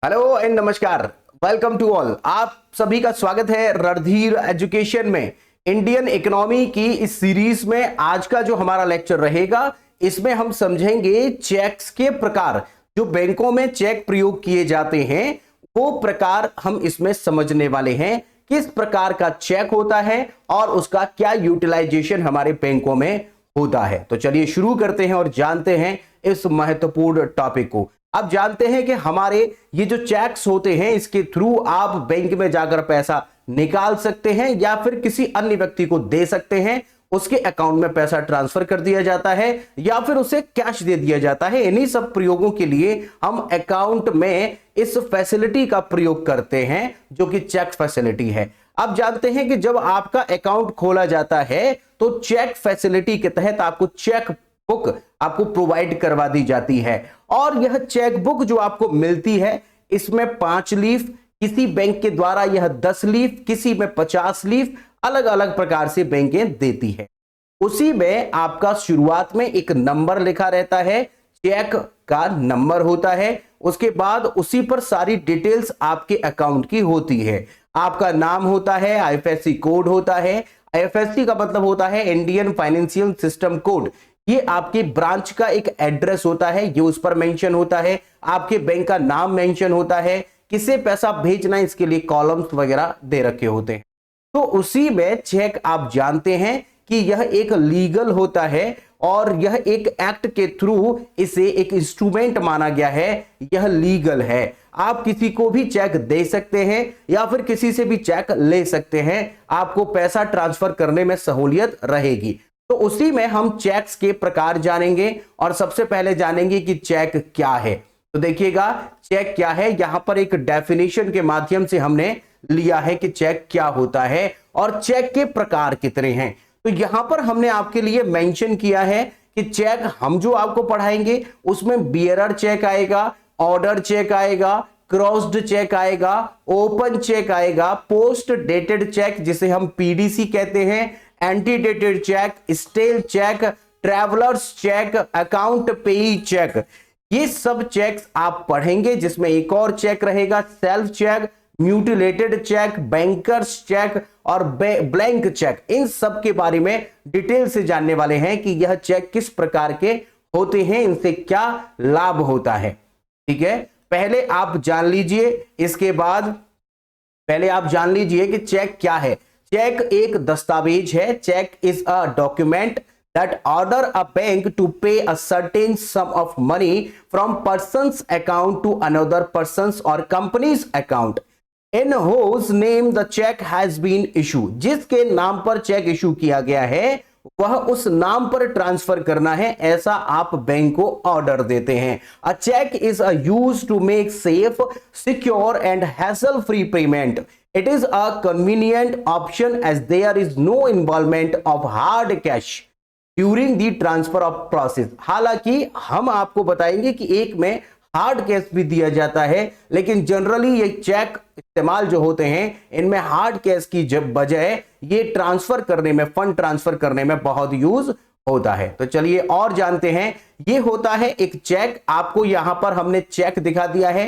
Hello and नमस्कार। Welcome to all. आप सभी का स्वागत है रणधीर एजुकेशन में। इंडियन इकोनॉमी की इस सीरीज में आज का जो हमारा लेक्चर रहेगा, इसमें हम समझेंगे चेक्स के प्रकार। जो बैंकों में चेक प्रयोग किए जाते हैं वो प्रकार हम इसमें समझने वाले हैं। किस प्रकार का चेक होता है और उसका क्या यूटिलाइजेशन हमारे बैंकों में होता है। तो चलिए शुरू करते हैं और जानते हैं इस महत्वपूर्ण टॉपिक को। अब जानते हैं कि हमारे ये जो चेक्स होते हैं इसके थ्रू आप बैंक में जाकर पैसा निकाल सकते हैं या फिर किसी अन्य व्यक्ति को दे सकते हैं। उसके अकाउंट में पैसा ट्रांसफर कर दिया जाता है या फिर उसे कैश दे दिया जाता है। इन्हीं सब प्रयोगों के लिए हम अकाउंट में इस फैसिलिटी का प्रयोग करते हैं जो कि चेक फैसिलिटी है। अब जानते हैं कि जब आपका अकाउंट खोला जाता है तो चेक फैसिलिटी के तहत आपको चेक बुक आपको प्रोवाइड करवा दी जाती है और यह चेक बुक जो आपको मिलती है इसमें 5 लीफ, किसी बैंक के द्वारा यह 10 लीफ, किसी में 50 लीफ, अलग अलग प्रकार से बैंकें देती है। उसी में आपका शुरुआत में एक नंबर लिखा रहता है, चेक का नंबर होता है। उसके बाद उसी पर सारी डिटेल्स आपके अकाउंट की होती है। आपका नाम होता है, आईएफएससी कोड होता है। आईएफएससी का मतलब होता है इंडियन फाइनेंशियल सिस्टम कोड। ये आपके ब्रांच का एक एड्रेस होता है, ये उस पर मेंशन होता है। आपके बैंक का नाम मेंशन होता है, किसे पैसा भेजना है इसके लिए कॉलम्स वगैरह दे रखे होते हैं। तो उसी में चेक आप जानते हैं कि यह एक लीगल होता है और यह एक एक्ट के थ्रू इसे एक इंस्ट्रूमेंट माना गया है। यह लीगल है। आप किसी को भी चेक दे सकते हैं या फिर किसी से भी चेक ले सकते हैं। आपको पैसा ट्रांसफर करने में सहूलियत रहेगी। तो उसी में हम चेक्स के प्रकार जानेंगे और सबसे पहले जानेंगे कि चेक क्या है। तो देखिएगा चेक क्या है, यहां पर एक डेफिनेशन के माध्यम से हमने लिया है कि चेक क्या होता है और चेक के प्रकार कितने हैं। तो यहां पर हमने आपके लिए मेंशन किया है कि चेक हम जो आपको पढ़ाएंगे उसमें बियरर चेक आएगा, ऑर्डर चेक आएगा, क्रॉस्ड चेक आएगा, ओपन चेक आएगा, पोस्ट डेटेड चेक जिसे हम पीडीसी कहते हैं, antedated cheque, stale cheque, travellers cheque, account payee cheque. ये सब चेक्स आप पढ़ेंगे जिसमें एक और चेक रहेगा self cheque, mutilated cheque, bankers cheque और ब्लैंक चेक। इन सब के बारे में डिटेल से जानने वाले हैं कि यह चेक किस प्रकार के होते हैं, इनसे क्या लाभ होता है। ठीक है, पहले आप जान लीजिए, इसके बाद पहले आप जान लीजिए कि चेक क्या है। चेक एक दस्तावेज है। Cheque is a document that order a bank to pay a certain sum of money from person's account to another person's or company's account in whose name the check has been issued। जिसके नाम पर check issue किया गया है वह उस नाम पर ट्रांसफर करना है, ऐसा आप बैंक को ऑर्डर देते हैं। A check is a used to make safe, secure and hassle-free payment. It is a convenient option as there is no involvement of hard cash during the transfer of process. हालांकि हम आपको बताएंगे कि एक में hard cash भी दिया जाता है, लेकिन जनरली ये चेक इस्तेमाल जो होते हैं इनमें हार्ड कैश की जब बजाय ये ट्रांसफर करने में, फंड ट्रांसफर करने में बहुत यूज होता है। तो चलिए और जानते हैं। ये होता है एक चेक। आपको यहां पर हमने चेक दिखा दिया है।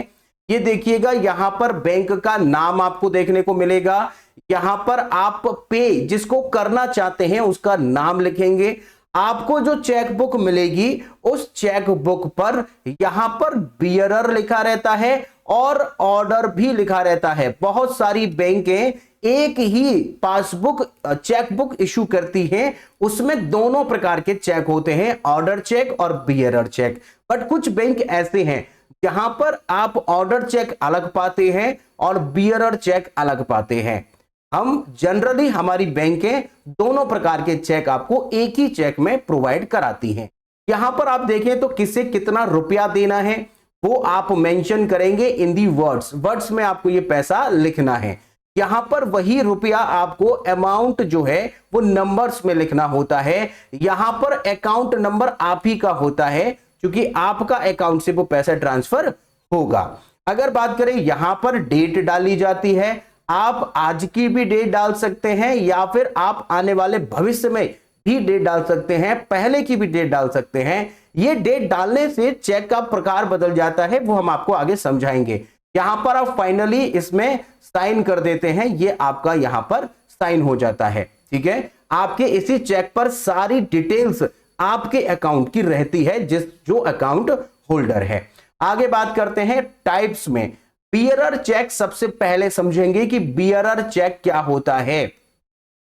ये देखिएगा यहां पर बैंक का नाम आपको देखने को मिलेगा। यहां पर आप पे जिसको करना चाहते हैं उसका नाम लिखेंगे। आपको जो चेक बुक मिलेगी उस चेक बुक पर यहां पर बियरर लिखा रहता है और ऑर्डर भी लिखा रहता है। बहुत सारी बैंकें एक ही पासबुक चेक बुक इशू करती हैं, उसमें दोनों प्रकार के चेक होते हैं, ऑर्डर चेक और बियरर चेक। बट कुछ बैंक ऐसे हैं जहां पर आप ऑर्डर चेक अलग पाते हैं और बियरर चेक अलग पाते हैं। हम जनरली हमारी बैंकें दोनों प्रकार के चेक आपको एक ही चेक में प्रोवाइड कराती हैं। यहां पर आप देखें तो किसे कितना रुपया देना है वो आप मेंशन करेंगे इन दी वर्ड्स में आपको ये पैसा लिखना है। यहां पर वही रुपया आपको अमाउंट जो है वो नंबर्स में लिखना होता है। यहां पर अकाउंट नंबर आप ही का होता है क्योंकि आपका अकाउंट से वो पैसा ट्रांसफर होगा। अगर बात करें यहां पर डेट डाली जाती है। आप आज की भी डेट डाल सकते हैं या फिर आप आने वाले भविष्य में भी डेट डाल सकते हैं, पहले की भी डेट डाल सकते हैं। ये डेट डालने से चेक का प्रकार बदल जाता है, वो हम आपको आगे समझाएंगे। यहां पर आप फाइनली इसमें साइन कर देते हैं, ये आपका यहां पर साइन हो जाता है। ठीक है, आपके इसी चेक पर सारी डिटेल्स आपके अकाउंट की रहती है, जो अकाउंट होल्डर है। आगे बात करते हैं टाइप्स में। बियरर चेक सबसे पहले समझेंगे कि बियरर चेक क्या होता है।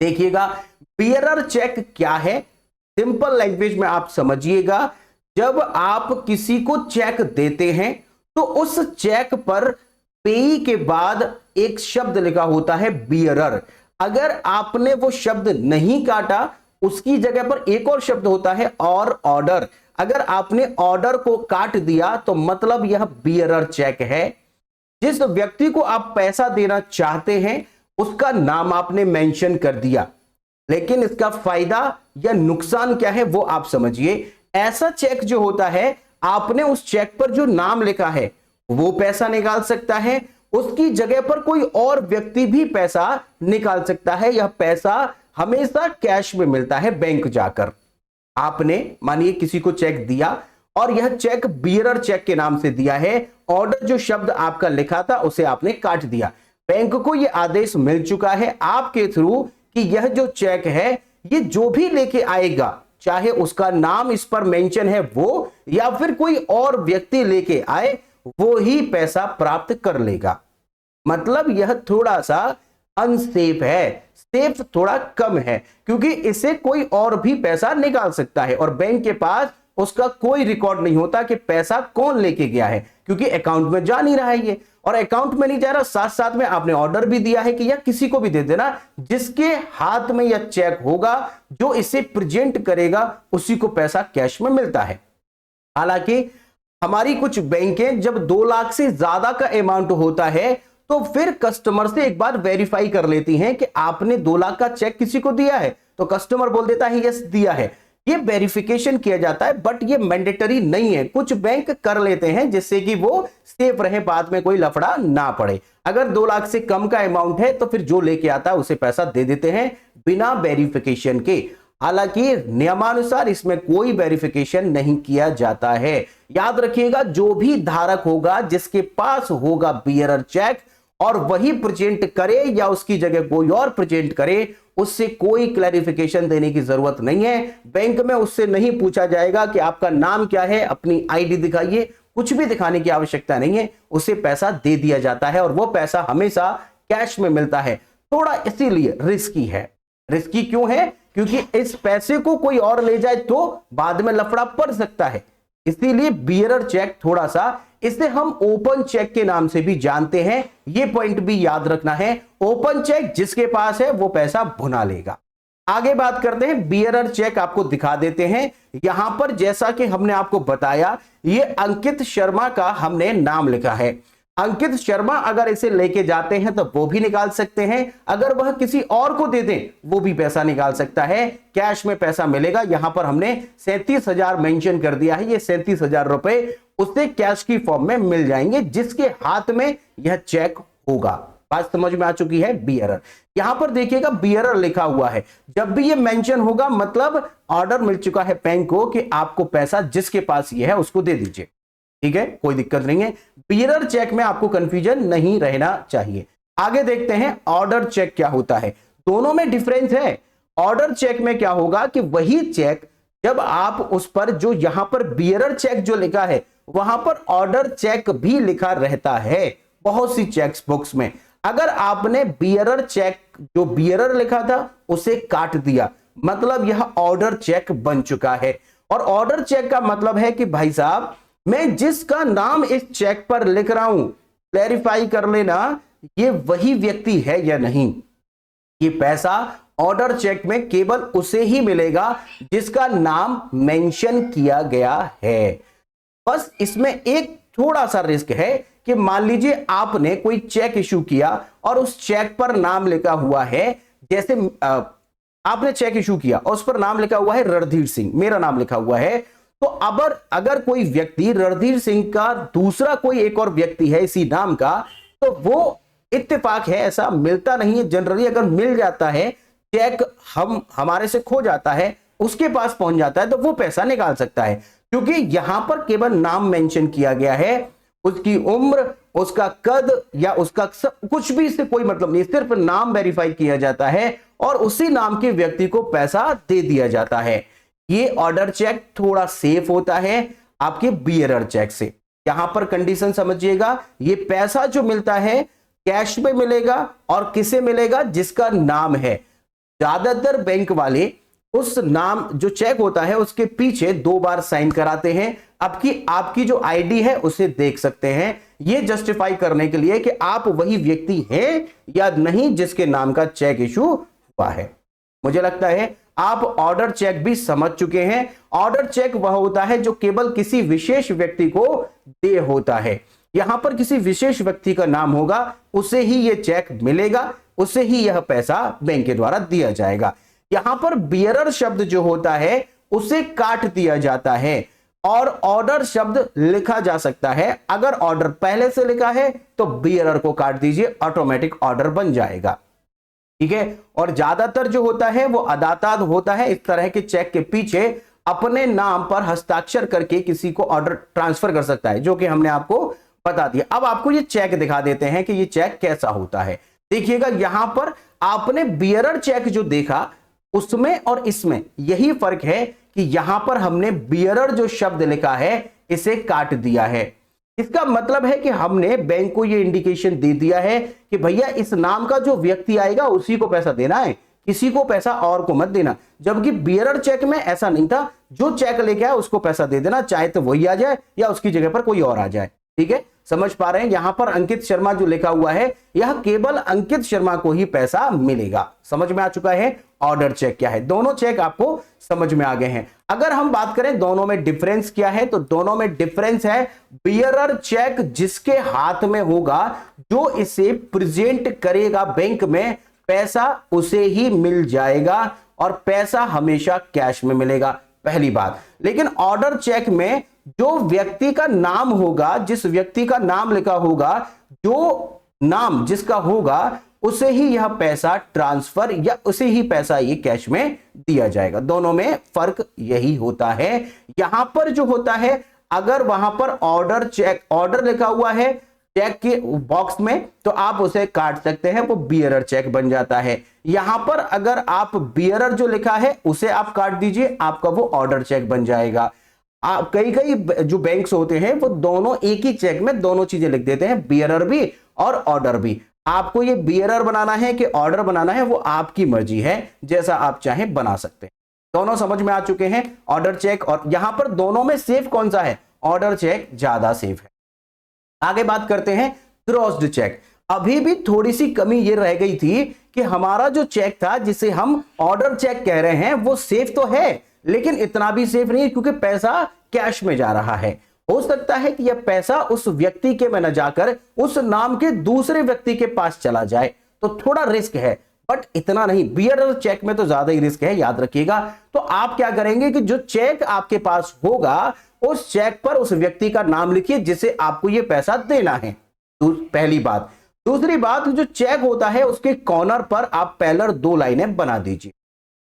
देखिएगा, बियरर चेक क्या है, सिंपल लैंग्वेज में आप समझिएगा। जब आप किसी को चेक देते हैं तो उस चेक पर पेई के बाद एक शब्द लिखा होता है बियरर। अगर आपने वो शब्द नहीं काटा, उसकी जगह पर एक और शब्द होता है और ऑर्डर। अगर आपने ऑर्डर को काट दिया तो मतलब यह बियरर चेक है। जिस व्यक्ति को आप पैसा देना चाहते हैं उसका नाम आपने मेंशन कर दिया, लेकिन इसका फायदा या नुकसान क्या है वो आप समझिए। ऐसा चेक जो होता है, आपने उस चेक पर जो नाम लिखा है वो पैसा निकाल सकता है, उसकी जगह पर कोई और व्यक्ति भी पैसा निकाल सकता है। यह पैसा हमेशा कैश में मिलता है बैंक जाकर। आपने मानिए किसी को चेक दिया और यह चेक बियरर चेक के नाम से दिया है, ऑर्डर जो शब्द आपका लिखा था उसे आपने काट दिया। बैंक को यह आदेश मिल चुका है आपके थ्रू कि यह जो चेक है ये जो भी लेके आएगा, चाहे उसका नाम इस पर मेंशन है वो या फिर कोई और व्यक्ति लेके आए, वो ही पैसा प्राप्त कर लेगा। मतलब यह थोड़ा सा अनसेफ है, सेफ थोड़ा कम है, क्योंकि इसे कोई और भी पैसा निकाल सकता है और बैंक के पास उसका कोई रिकॉर्ड नहीं होता कि पैसा कौन लेके गया है, क्योंकि अकाउंट में जा नहीं रहा है ये, और अकाउंट में नहीं जा रहा। साथ साथ में आपने ऑर्डर भी दिया है कि यह किसी को भी दे देना, जिसके हाथ में यह चेक होगा, जो इसे प्रेजेंट करेगा, उसी को पैसा कैश में मिलता है। हालांकि हमारी कुछ बैंकें जब 2 लाख से ज्यादा का अमाउंट होता है तो फिर कस्टमर से एक बार वेरीफाई कर लेती हैं कि आपने 2 लाख का चेक किसी को दिया है, तो कस्टमर बोल देता है यस दिया है। ये वेरिफिकेशन किया जाता है, बट ये मैंडेटरी नहीं है। कुछ बैंक कर लेते हैं जिससे कि वो सेफ रहे, बाद में कोई लफड़ा ना पड़े। अगर 2 लाख से कम का अमाउंट है तो फिर जो लेके आता है उसे पैसा दे देते हैं बिना वेरिफिकेशन के। हालांकि नियमानुसार इसमें कोई वेरिफिकेशन नहीं किया जाता है। याद रखिएगा, जो भी धारक होगा जिसके पास होगा बियरर चेक और वही प्रेजेंट करे या उसकी जगह कोई और प्रेजेंट करे, उससे कोई क्लैरिफिकेशन देने की जरूरत नहीं है। बैंक में उससे नहीं पूछा जाएगा कि आपका नाम क्या है, अपनी आईडी दिखाइए, कुछ भी दिखाने की आवश्यकता नहीं है। उसे पैसा दे दिया जाता है और वो पैसा हमेशा कैश में मिलता है। थोड़ा इसीलिए रिस्की है। रिस्की क्यों है? क्योंकि इस पैसे को कोई और ले जाए तो बाद में लफड़ा पड़ सकता है। इसीलिए बियरर चेक थोड़ा सा, इसे हम ओपन चेक के नाम से भी जानते हैं। यह पॉइंट भी याद रखना है। ओपन चेक जिसके पास है वो पैसा भुना लेगा। आगे बात करते हैं, बियरर चेक आपको दिखा देते हैं। यहां पर जैसा कि हमने आपको बताया, ये अंकित शर्मा का हमने नाम लिखा है। अंकित शर्मा अगर इसे लेके जाते हैं तो वो भी निकाल सकते हैं, अगर वह किसी और को दे दें वो भी पैसा निकाल सकता है, कैश में पैसा मिलेगा। यहां पर हमने 37,000 मेंशन कर दिया है। ये 37,000 रुपए उससे कैश की फॉर्म में मिल जाएंगे जिसके हाथ में यह चेक होगा। बात समझ में आ चुकी है? बियरर, यहां पर देखिएगा बियरर लिखा हुआ है। जब भी ये मेंशन होगा मतलब ऑर्डर मिल चुका है बैंक को कि आपको पैसा जिसके पास ये है उसको दे दीजिए। ठीक है, कोई दिक्कत नहीं है। बियरर चेक में आपको कंफ्यूजन नहीं रहना चाहिए। आगे देखते हैं ऑर्डर चेक क्या होता है। दोनों में डिफरेंस है। ऑर्डर चेक में क्या होगा कि वही चेक जब आप उस पर जो यहां पर बियरर चेक जो लिखा है वहां पर ऑर्डर चेक भी लिखा रहता है बहुत सी चेक्स बुक्स में। अगर आपने बियरर चेक जो बियरर लिखा था उसे काट दिया मतलब यह ऑर्डर चेक बन चुका है। और ऑर्डर चेक का मतलब है कि भाई साहब, मैं जिसका नाम इस चेक पर लिख रहा हूं, क्लैरिफाई कर लेना ये वही व्यक्ति है या नहीं। ये पैसा ऑर्डर चेक में केवल उसे ही मिलेगा जिसका नाम मेंशन किया गया है। बस इसमें एक थोड़ा सा रिस्क है कि मान लीजिए आपने कोई चेक इशू किया और उस चेक पर नाम लिखा हुआ है, जैसे आपने चेक इशू किया और उस पर नाम लिखा हुआ है रणधीर सिंह, मेरा नाम लिखा हुआ है, तो अगर कोई व्यक्ति रणधीर सिंह का दूसरा कोई एक और व्यक्ति है इसी नाम का, तो वो इत्तेफाक है, ऐसा मिलता नहीं है जनरली। अगर मिल जाता है, चेक हमारे से खो जाता है, उसके पास पहुंच जाता है, तो वो पैसा निकाल सकता है। क्योंकि यहां पर केवल नाम मेंशन किया गया है, उसकी उम्र, उसका कद या उसका कुछ भी, इससे कोई मतलब नहीं, सिर्फ नाम वेरीफाई किया जाता है और उसी नाम के व्यक्ति को पैसा दे दिया जाता है। ये ऑर्डर चेक थोड़ा सेफ होता है आपके बियरर चेक से। यहां पर कंडीशन समझिएगा, ये पैसा जो मिलता है कैश में मिलेगा और किसे मिलेगा, जिसका नाम है। ज्यादातर बैंक वाले उस नाम जो चेक होता है उसके पीछे 2 बार साइन कराते हैं। आपकी जो आईडी है उसे देख सकते हैं, ये जस्टिफाई करने के लिए कि आप वही व्यक्ति हैं या नहीं जिसके नाम का चेक इशू हुआ है। मुझे लगता है आप ऑर्डर चेक भी समझ चुके हैं। ऑर्डर चेक वह होता है जो केवल किसी विशेष व्यक्ति को दे होता है। यहां पर किसी विशेष व्यक्ति का नाम होगा, उसे ही यह चेक मिलेगा, उसे ही यह पैसा बैंक के द्वारा दिया जाएगा। यहां पर बियरर शब्द जो होता है उसे काट दिया जाता है और ऑर्डर शब्द लिखा जा सकता है। अगर ऑर्डर पहले से लिखा है तो बियरर को काट दीजिए, ऑटोमेटिक ऑर्डर बन जाएगा। ठीक है। और ज्यादातर जो होता है वो अदाता होता है। इस तरह के चेक के पीछे अपने नाम पर हस्ताक्षर करके किसी को ऑर्डर ट्रांसफर कर सकता है, जो कि हमने आपको बता दिया। अब आपको ये चेक दिखा देते हैं कि ये चेक कैसा होता है। देखिएगा, यहां पर आपने बियरर चेक जो देखा उसमें और इसमें यही फर्क है कि यहां पर हमने बियरर जो शब्द लिखा है इसे काट दिया है। इसका मतलब है कि हमने बैंक को यह इंडिकेशन दे दिया है कि भैया इस नाम का जो व्यक्ति आएगा उसी को पैसा देना है, किसी को पैसा और को मत देना। जबकि बियरर चेक में ऐसा नहीं था, जो चेक लेके आए उसको पैसा दे देना, चाहे तो वही आ जाए या उसकी जगह पर कोई और आ जाए। ठीक है, समझ पा रहे हैं। यहां पर अंकित शर्मा जो लिखा हुआ है, यह केवल अंकित शर्मा को ही पैसा मिलेगा। समझ में आ चुका है ऑर्डर चेक क्या है। दोनों चेक आपको समझ में आ गए हैं। अगर हम बात करें दोनों में डिफरेंस क्या है, तो दोनों में डिफरेंस है बियरर चेक जिसके हाथ में होगा, जो इसे प्रेजेंट करेगा बैंक में, पैसा उसे ही मिल जाएगा और पैसा हमेशा कैश में मिलेगा, पहली बात। लेकिन ऑर्डर चेक में जो व्यक्ति का नाम होगा, जिस व्यक्ति का नाम लिखा होगा, जो नाम जिसका होगा, उसे ही यह पैसा ट्रांसफर या उसे ही पैसा ये कैश में दिया जाएगा। दोनों में फर्क यही होता है। यहां पर जो होता है, अगर वहां पर ऑर्डर चेक, ऑर्डर लिखा हुआ है चेक के बॉक्स में, तो आप उसे काट सकते हैं, वो बियरर चेक बन जाता है। यहां पर अगर आप बियरर जो लिखा है उसे आप काट दीजिए, आपका वो ऑर्डर चेक बन जाएगा। कई जो बैंक्स होते हैं वो दोनों एक ही चेक में दोनों चीजें लिख देते हैं, बियरर भी और ऑर्डर भी। आपको ये बियरर बनाना है कि ऑर्डर बनाना है, वो आपकी मर्जी है, जैसा आप चाहें बना सकते हैं। दोनों समझ में आ चुके हैं, ऑर्डर चेक। और यहां पर दोनों में सेफ कौन सा है, ऑर्डर चेक ज्यादा सेफ है। आगे बात करते हैं क्रॉस्ड चेक। अभी भी थोड़ी सी कमी ये रह गई थी कि हमारा जो चेक था जिसे हम ऑर्डर चेक कह रहे हैं वो सेफ तो है, लेकिन इतना भी सेफ नहीं है, क्योंकि पैसा कैश में जा रहा है। हो सकता है कि यह पैसा उस व्यक्ति के में न जाकर उस नाम के दूसरे व्यक्ति के पास चला जाए, तो थोड़ा रिस्क है, बट इतना नहीं। बियरर चेक में तो ज्यादा ही रिस्क है, याद रखिएगा। तो आप क्या करेंगे कि जो चेक आपके पास होगा उस चेक पर उस व्यक्ति का नाम लिखिए जिसे आपको यह पैसा देना है, तो पहली बात। दूसरी बात, जो चेक होता है उसके कॉर्नर पर आप पहले 2 लाइनें बना दीजिए।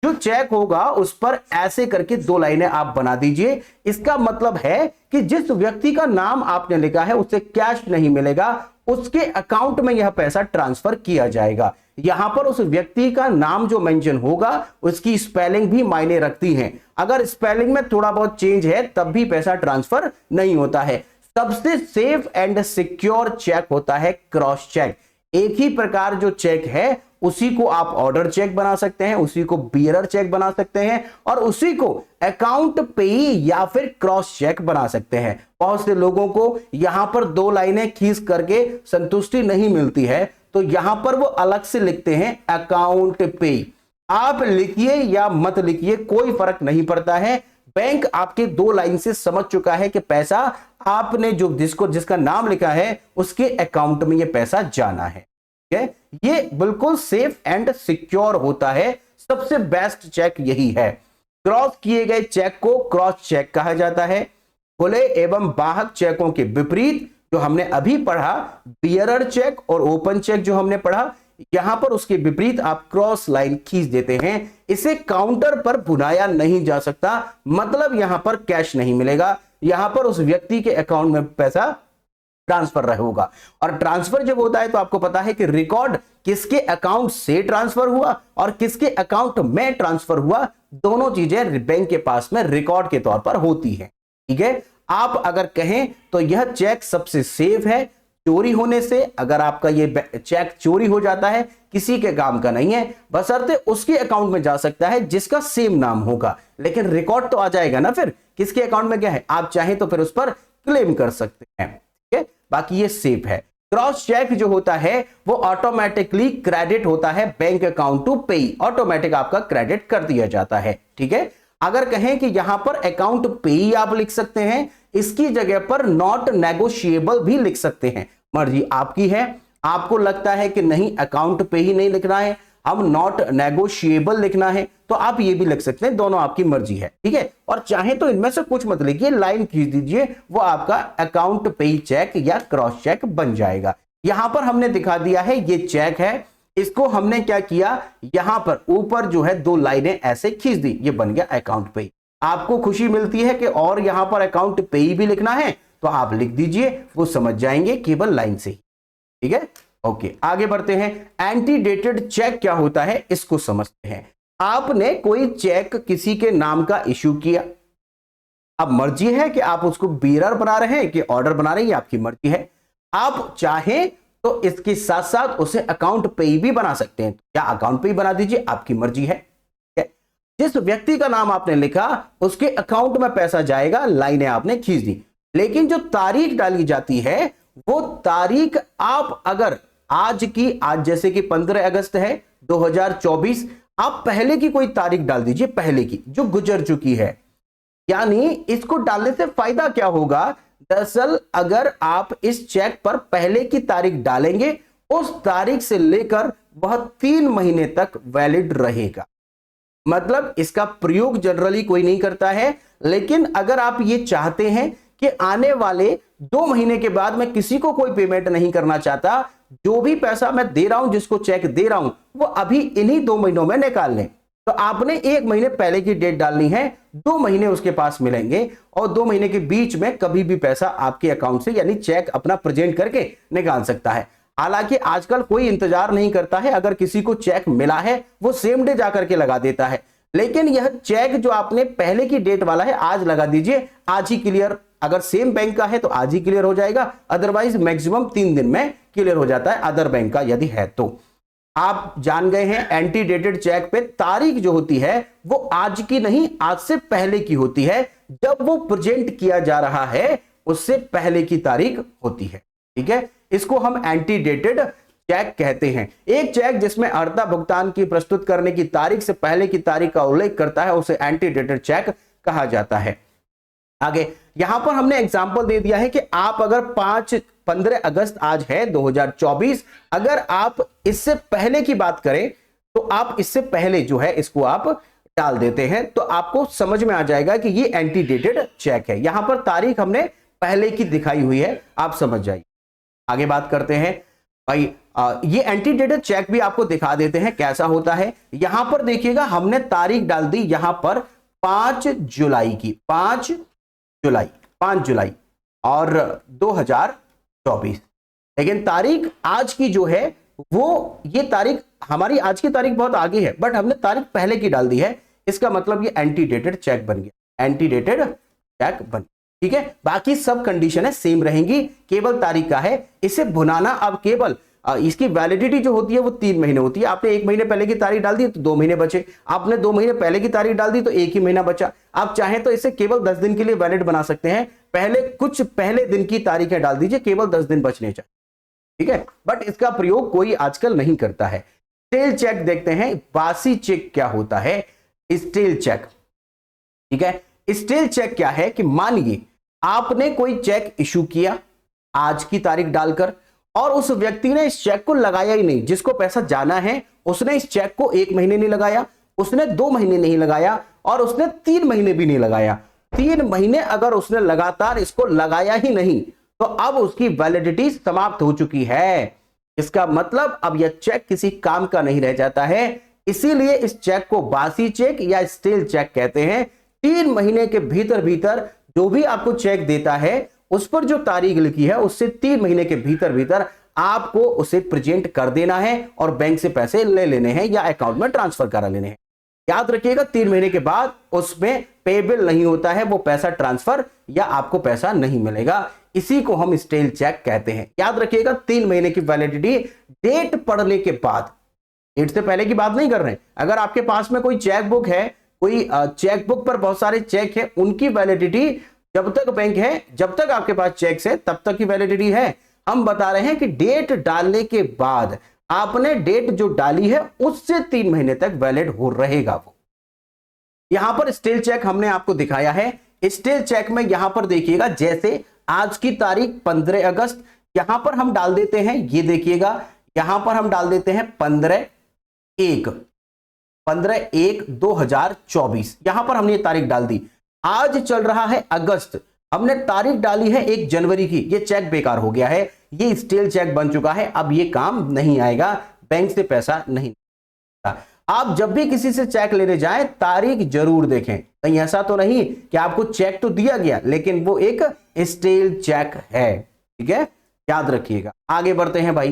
जो चेक होगा उस पर ऐसे करके 2 लाइनें आप बना दीजिए। इसका मतलब है कि जिस व्यक्ति का नाम आपने लिखा है उसे कैश नहीं मिलेगा, उसके अकाउंट में यह पैसा ट्रांसफर किया जाएगा। यहां पर उस व्यक्ति का नाम जो मेंशन होगा उसकी स्पेलिंग भी मायने रखती है। अगर स्पेलिंग में थोड़ा बहुत चेंज है तब भी पैसा ट्रांसफर नहीं होता है। सबसे सेफ एंड सिक्योर चेक होता है क्रॉस चेक। एक ही प्रकार जो चेक है उसी को आप ऑर्डर चेक बना सकते हैं, उसी को बियरर चेक बना सकते हैं और उसी को अकाउंट पेई या फिर क्रॉस चेक बना सकते हैं। बहुत से लोगों को यहां पर 2 लाइनें खींच करके संतुष्टि नहीं मिलती है, तो यहां पर वो अलग से लिखते हैं अकाउंट पेई। आप लिखिए या मत लिखिए, कोई फर्क नहीं पड़ता है। बैंक आपके 2 लाइन से समझ चुका है कि पैसा आपने जिसका नाम लिखा है उसके अकाउंट में यह पैसा जाना है। ये बिल्कुल सेफ एंड सिक्योर होता है। सबसे बेस्ट चेक यही है। क्रॉस किए गए चेक को क्रॉस चेक कहा जाता है। खुले एवं बाहक चेकों के विपरीत जो हमने अभी पढ़ा, बियरर चेक और ओपन चेक जो हमने पढ़ा, यहां पर उसके विपरीत आप क्रॉस लाइन खींच देते हैं। इसे काउंटर पर भुनाया नहीं जा सकता, मतलब यहां पर कैश नहीं मिलेगा, यहां पर उस व्यक्ति के अकाउंट में पैसा ट्रांसफर होगा। और ट्रांसफर जब होता है तो आपको पता है कि रिकॉर्ड किसके अकाउंट से ट्रांसफर हुआ और किसके अकाउंट में ट्रांसफर हुआ, दोनों चीजें बैंक के पास में रिकॉर्ड के तौर पर होती है। ठीक है, आप अगर कहें तो यह चेक सबसे सेफ है चोरी होने से। अगर आपका ये चेक चोरी हो जाता है, किसी के काम का नहीं है, बशर्ते उसके अकाउंट में जा सकता है जिसका सेम नाम होगा, लेकिन रिकॉर्ड तो आ जाएगा ना फिर किसके अकाउंट में क्या है। आप चाहें तो फिर उस पर क्लेम कर सकते हैं। ठीक है, बाकी ये सेफ है। क्रॉस चेक जो होता है वो ऑटोमेटिकली क्रेडिट होता है बैंक अकाउंट टू पे, ऑटोमेटिक आपका क्रेडिट कर दिया जाता है। ठीक है, अगर कहें कि यहां पर अकाउंट पे आप लिख सकते हैं, इसकी जगह पर नॉट नेगोशिएबल भी लिख सकते हैं, मर्जी आपकी है। आपको लगता है कि नहीं अकाउंट पे ही नहीं लिखना है, हम नॉट नेगोशिएबल लिखना है, तो आप ये भी लिख सकते हैं, दोनों आपकी मर्जी है। ठीक है, और चाहे तो इनमें से कुछ मत लिखिए, लाइन खींच दीजिए, वो आपका अकाउंट पे चेक या क्रॉस चेक बन जाएगा। यहां पर हमने दिखा दिया है ये चेक है, इसको हमने क्या किया, यहां पर ऊपर जो है 2 लाइनें ऐसे खींच दी, ये बन गया अकाउंट पे। आपको खुशी मिलती है कि और यहां पर अकाउंट पे भी लिखना है तो आप लिख दीजिए, वो समझ जाएंगे केवल लाइन से। ठीक है, ओके, आगे बढ़ते हैं। एंटीडेटेड चेक क्या होता है इसको समझते हैं। आपने कोई चेक किसी के नाम का इश्यू किया, अब मर्जी है कि आप उसको बीरर बना रहे हैं कि ऑर्डर बना रहे हैं, आपकी मर्जी है। आप चाहें तो इसके साथ साथ उसे अकाउंट पे भी बना सकते हैं, या अकाउंट पे ही बना दीजिए, आपकी मर्जी है। जिस व्यक्ति का नाम आपने लिखा उसके अकाउंट में पैसा जाएगा, लाइनें आपने खींच दी, लेकिन जो तारीख डाली जाती है वो तारीख आप अगर आज जैसे कि 15 अगस्त है 2024, आप पहले की कोई तारीख डाल दीजिए, पहले की जो गुजर चुकी है। यानी इसको डालने से फायदा क्या होगा, दरअसल अगर आप इस चेक पर पहले की तारीख डालेंगे, उस तारीख से लेकर वह 3 महीने तक वैलिड रहेगा। मतलब इसका प्रयोग जनरली कोई नहीं करता है, लेकिन अगर आप ये चाहते हैं कि आने वाले 2 महीने के बाद मैं किसी को कोई पेमेंट नहीं करना चाहता, जो भी पैसा मैं दे रहा हूं, जिसको चेक दे रहा हूं, वो अभी इन्हीं 2 महीनों में निकाल लें, तो आपने 1 महीने पहले की डेट डालनी है, 2 महीने उसके पास मिलेंगे, और 2 महीने के बीच में कभी भी पैसा आपके अकाउंट से यानी चेक अपना प्रेजेंट करके निकाल सकता है। हालांकि आजकल कोई इंतजार नहीं करता है, अगर किसी को चेक मिला है वो सेम डे जाकर के लगा देता है, लेकिन यह चेक जो आपने पहले की डेट वाला है आज लगा दीजिए, आज ही क्लियर। अगर सेम बैंक का है तो आज ही क्लियर हो जाएगा, अदरवाइज मैक्सिमम 3 दिन में क्लियर हो जाता है, अदर बैंक का यदि है तो। आप जान गए हैं एंटीडेटेड चेक पे तारीख जो होती है वो आज की नहीं, आज से पहले की होती है, जब वो प्रेजेंट किया जा रहा है उससे पहले की तारीख होती है। ठीक है, इसको हम एंटीडेटेड चेक कहते हैं। एक चेक जिसमें अर्हता भुगतान की प्रस्तुत करने की तारीख से पहले की तारीख का उल्लेख करता है उसे एंटीडेटेड चेक कहा जाता है। आगे यहां पर हमने एग्जांपल दे दिया है कि आप अगर 15 अगस्त आज है 2024, अगर आप इससे पहले की बात करें तो आप इससे पहले जो है इसको आप डाल देते हैं, तो आपको समझ में आ जाएगा कि ये एंटीडेटेड चेक है। यहां पर तारीख हमने पहले की दिखाई हुई है, आप समझ जाइए। आगे बात करते हैं भाई, ये एंटीडेटेड चेक भी आपको दिखा देते हैं कैसा होता है। यहां पर देखिएगा हमने तारीख डाल दी यहां पर 5 जुलाई की, 5 जुलाई और 2024, लेकिन तारीख आज की जो है वो ये तारीख हमारी आज की तारीख बहुत आगे है, बट हमने तारीख पहले की डाल दी है, इसका मतलब ये एंटीडेटेड चेक बन गया, एंटीडेटेड चेक बन गया। ठीक है, बाकी सब कंडीशनें सेम रहेंगी, केवल तारीख का है। इसे भुनाना अब केवल इसकी वैलिडिटी जो होती है वो 3 महीने होती है। आपने 1 महीने पहले की तारीख डाल दी तो 2 महीने बचे, आपने 2 महीने पहले की तारीख डाल दी तो 1 ही महीना बचा। आप चाहें तो इसे केवल 10 दिन के लिए वैलिड बना सकते हैं, कुछ पहले दिन की तारीखें डाल दीजिए, केवल 10 दिन बचने चाहिए। ठीक है, बट इसका प्रयोग कोई आजकल नहीं करता है। स्टेल चेक देखते हैं, बासी चेक क्या होता है, स्टेल चेक। ठीक है, स्टेल चेक क्या है कि मानिए आपने कोई चेक इशू किया आज की तारीख डालकर, और उस व्यक्ति ने इस चेक को लगाया ही नहीं, जिसको पैसा जाना है उसने इस चेक को 1 महीने नहीं लगाया, उसने 2 महीने नहीं लगाया, और उसने 3 महीने भी नहीं लगाया। 3 महीने अगर उसने लगातार इसको लगाया ही नहीं तो अब उसकी वैलिडिटी समाप्त हो चुकी है। इसका मतलब अब यह चेक किसी काम का नहीं रह जाता है, इसीलिए इस चेक को बासी चेक या स्टेल चेक कहते हैं। 3 महीने के भीतर भीतर जो भी आपको चेक देता है उस पर जो तारीख लिखी है उससे 3 महीने के भीतर भीतर आपको उसे प्रेजेंट कर देना है और बैंक से पैसे ले लेने हैं या अकाउंट में ट्रांसफर करा लेने हैं। याद रखिएगा 3 महीने के बाद उसमें पेबल नहीं होता है, वो पैसा ट्रांसफर या आपको पैसा नहीं मिलेगा। इसी को हम स्टेल चेक कहते हैं। याद रखिएगा 3 महीने की वैलिडिटी डेट पड़ने के बाद, डेट से पहले की बात नहीं कर रहे हैं। अगर आपके पास में कोई चेक बुक है, कोई चेक बुक पर बहुत सारे चेक है, उनकी वैलिडिटी जब तक बैंक है, जब तक आपके पास चेक है तब तक की वैलिडिटी है। हम बता रहे हैं कि डेट डालने के बाद आपने डेट जो डाली है उससे 3 महीने तक वैलिड हो रहेगा वो। यहां पर स्टेल चेक हमने आपको दिखाया है। स्टेल चेक में यहां पर देखिएगा, जैसे आज की तारीख 15 अगस्त, यहां पर हम डाल देते हैं, ये देखिएगा यहां पर हम डाल देते हैं 15/1/2024। यहां पर हमने ये तारीख डाल दी। आज चल रहा है अगस्त, हमने तारीख डाली है 1 जनवरी की। ये चेक बेकार हो गया है, ये स्टेल चेक बन चुका है, अब ये काम नहीं आएगा, बैंक से पैसा नहीं आएगा। आप जब भी किसी से चेक लेने जाएं तारीख जरूर देखें, कहीं ऐसा तो नहीं कि आपको चेक तो दिया गया लेकिन वो एक स्टेल चेक है। ठीक है, याद रखिएगा। आगे बढ़ते हैं भाई,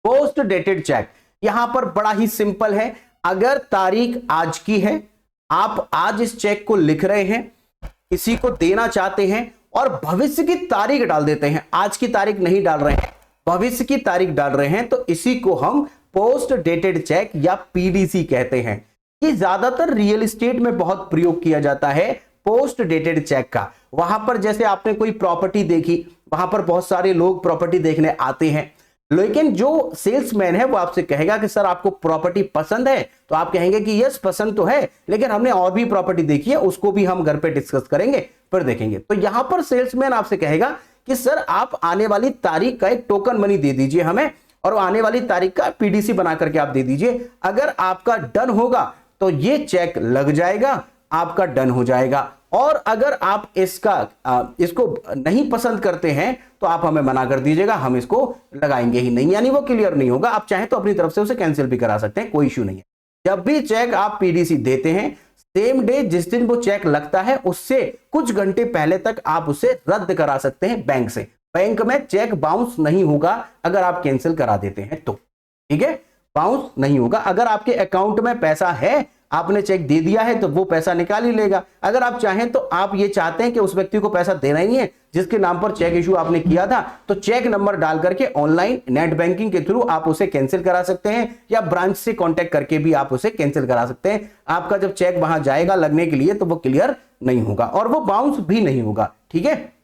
पोस्ट डेटेड चेक। यहां पर बड़ा ही सिंपल है, अगर तारीख आज की है, आप आज इस चेक को लिख रहे हैं, किसी को देना चाहते हैं और भविष्य की तारीख डाल देते हैं, आज की तारीख नहीं डाल रहे हैं, भविष्य की तारीख डाल रहे हैं, तो इसी को हम पोस्ट डेटेड चेक या पीडीसी कहते हैं। ये ज्यादातर रियल एस्टेट में बहुत प्रयोग किया जाता है पोस्ट डेटेड चेक का। वहां पर जैसे आपने कोई प्रॉपर्टी देखी, वहां पर बहुत सारे लोग प्रॉपर्टी देखने आते हैं, लेकिन जो सेल्समैन है वो आपसे कहेगा कि सर आपको प्रॉपर्टी पसंद है, तो आप कहेंगे कि यस पसंद तो है, लेकिन हमने और भी प्रॉपर्टी देखी है, उसको भी हम घर पे डिस्कस करेंगे, फिर देखेंगे। तो यहां पर सेल्समैन आपसे कहेगा कि सर आप आने वाली तारीख का एक टोकन मनी दे दीजिए हमें और आने वाली तारीख का पीडीसी बना करके आप दे दीजिए। अगर आपका डन होगा तो ये चेक लग जाएगा, आपका डन हो जाएगा। और अगर आप इसको नहीं पसंद करते हैं तो आप हमें मना कर दीजिएगा, हम इसको लगाएंगे ही नहीं, यानी वो क्लियर नहीं होगा। आप चाहें तो अपनी तरफ से उसे कैंसिल भी करा सकते हैं, कोई इश्यू नहीं है। जब भी चेक आप पीडीसी देते हैं, सेम डे जिस दिन वो चेक लगता है उससे कुछ घंटे पहले तक आप उसे रद्द करा सकते हैं बैंक से। बैंक में चेक बाउंस नहीं होगा अगर आप कैंसिल करा देते हैं तो, ठीक है, बाउंस नहीं होगा। अगर आपके अकाउंट में पैसा है, आपने चेक दे दिया है, तो वो पैसा निकाल ही लेगा। अगर आप चाहें तो आप ये चाहते हैं कि उस व्यक्ति को पैसा देना ही है जिसके नाम पर चेक इशू आपने किया था, तो चेक नंबर डाल करके ऑनलाइन नेट बैंकिंग के थ्रू आप उसे कैंसिल करा सकते हैं या ब्रांच से कांटेक्ट करके भी आप उसे कैंसिल करा सकते हैं। आपका जब चेक वहां जाएगा लगने के लिए तो वो क्लियर नहीं होगा और वो बाउंस भी नहीं होगा। ठीक है,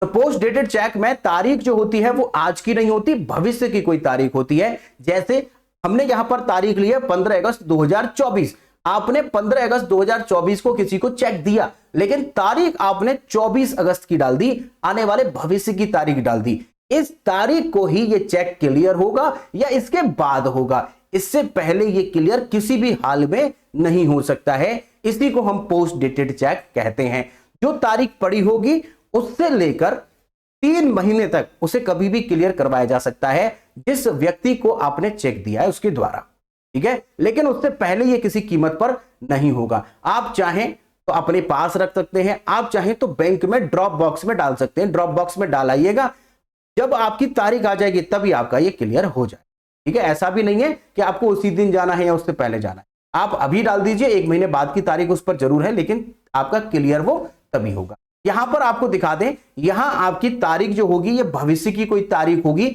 तो पोस्ट डेटेड चेक में तारीख जो होती है वो आज की नहीं होती, भविष्य की कोई तारीख होती है। जैसे हमने यहां पर तारीख ली है 15 अगस्त 2024, आपने 15 अगस्त 2024 को किसी को चेक दिया, लेकिन तारीख आपने 24 अगस्त की डाल दी, आने वाले भविष्य की तारीख डाल दी। इस तारीख को ही ये चेक क्लियर होगा या इसके बाद होगा, इससे पहले ये क्लियर किसी भी हाल में नहीं हो सकता है। इसी को हम पोस्ट डेटेड चेक कहते हैं। जो तारीख पड़ी होगी उससे लेकर 3 महीने तक उसे कभी भी क्लियर करवाया जा सकता है जिस व्यक्ति को आपने चेक दिया है उसके द्वारा। ठीक है, लेकिन उससे पहले ये किसी कीमत पर नहीं होगा। आप चाहें तो अपने पास रख सकते हैं, आप चाहें तो बैंक में ड्रॉप बॉक्स में डाल सकते हैं, ड्रॉप बॉक्स में डाल आइएगा, जब आपकी तारीख आ जाएगी तभी आपका ये क्लियर हो जाए। ठीक है, ऐसा भी नहीं है कि आपको उसी दिन जाना है या उससे पहले जाना है, आप अभी डाल दीजिए, 1 महीने बाद की तारीख उस पर जरूर है लेकिन आपका क्लियर वो तभी होगा। यहां पर आपको दिखा दें, यहां आपकी तारीख जो होगी ये भविष्य की कोई तारीख होगी।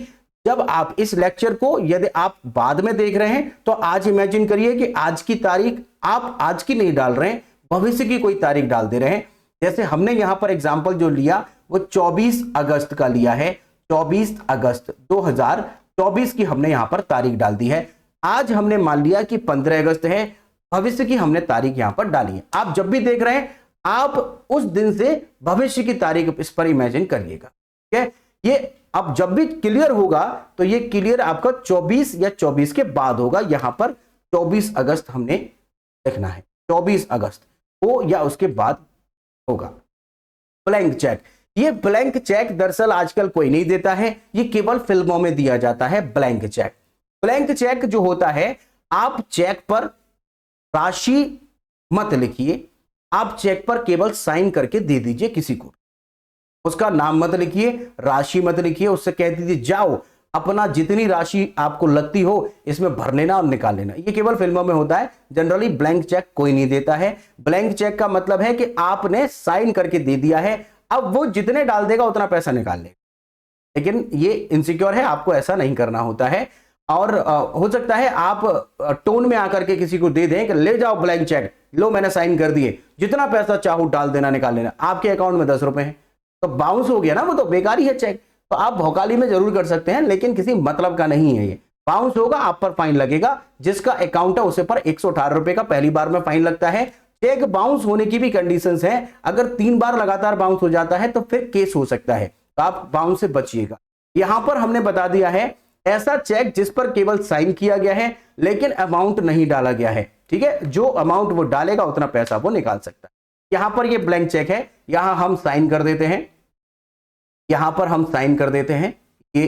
जब आप इस लेक्चर को यदि आप बाद में देख रहे हैं तो आज इमेजिन करिए कि आज की तारीख आप आज की नहीं डाल रहे हैं, भविष्य की कोई तारीख डाल दे रहे हैं। जैसे हमने यहां पर एग्जांपल जो लिया वो 24 अगस्त का लिया है, 24 अगस्त 2024 की हमने यहां पर तारीख डाल दी है। आज हमने मान लिया कि 15 अगस्त है, भविष्य की हमने तारीख यहां पर डाली है। आप जब भी देख रहे हैं आप उस दिन से भविष्य की तारीख इस पर इमेजिन करिएगा। ठीक है, ये अब जब भी क्लियर होगा तो ये क्लियर आपका 24 या 24 के बाद होगा। यहां पर 24 अगस्त हमने लिखना है, 24 अगस्त हो या उसके बाद होगा। ब्लैंक चेक, ये ब्लैंक चेक दरअसल आजकल कोई नहीं देता है, ये केवल फिल्मों में दिया जाता है ब्लैंक चेक। ब्लैंक चेक जो होता है, आप चेक पर राशि मत लिखिए, आप चेक पर केवल साइन करके दे दीजिए किसी को। उसका नाम मत लिखिए, राशि मत लिखिए, उससे कह दीजिए जाओ अपना जितनी राशि आपको लगती हो इसमें भर लेना और निकाल लेना। ये केवल फिल्मों में होता है, जनरली ब्लैंक चेक कोई नहीं देता है। ब्लैंक चेक का मतलब है कि आपने साइन करके दे दिया है, अब वो जितने डाल देगा उतना पैसा निकाल लेगा। लेकिन ये इनसिक्योर है, आपको ऐसा नहीं करना होता है। और हो सकता है आप टोन में आकर के किसी को दे दें कि ले जाओ ब्लैंक चेक, लो मैंने साइन कर दिए, जितना पैसा चाहो डाल देना निकाल लेना। आपके अकाउंट में 10 रुपए हैं तो बाउंस हो गया ना, वो तो बेकार ही है चेक। तो आप भौकाली में जरूर कर सकते हैं, लेकिन किसी मतलब का नहीं है। ये बाउंस होगा, आप पर फाइन लगेगा। जिसका अकाउंट है उसे पर 118 रुपए का पहली बार में फाइन लगता है। चेक बाउंस होने की भी कंडीशंस हैं, अगर 3 बार लगातार बाउंस हो जाता है तो फिर केस हो सकता है, तो आप बाउंस से बचिएगा। यहां पर हमने बता दिया है ऐसा चेक जिस पर केवल साइन किया गया है लेकिन अमाउंट नहीं डाला गया है, ठीक है। जो अमाउंट वो डालेगा उतना पैसा वो निकाल सकता है। यहां पर ये ब्लैंक चेक है, यहां हम साइन कर देते हैं, यहां पर हम साइन कर देते हैं, ये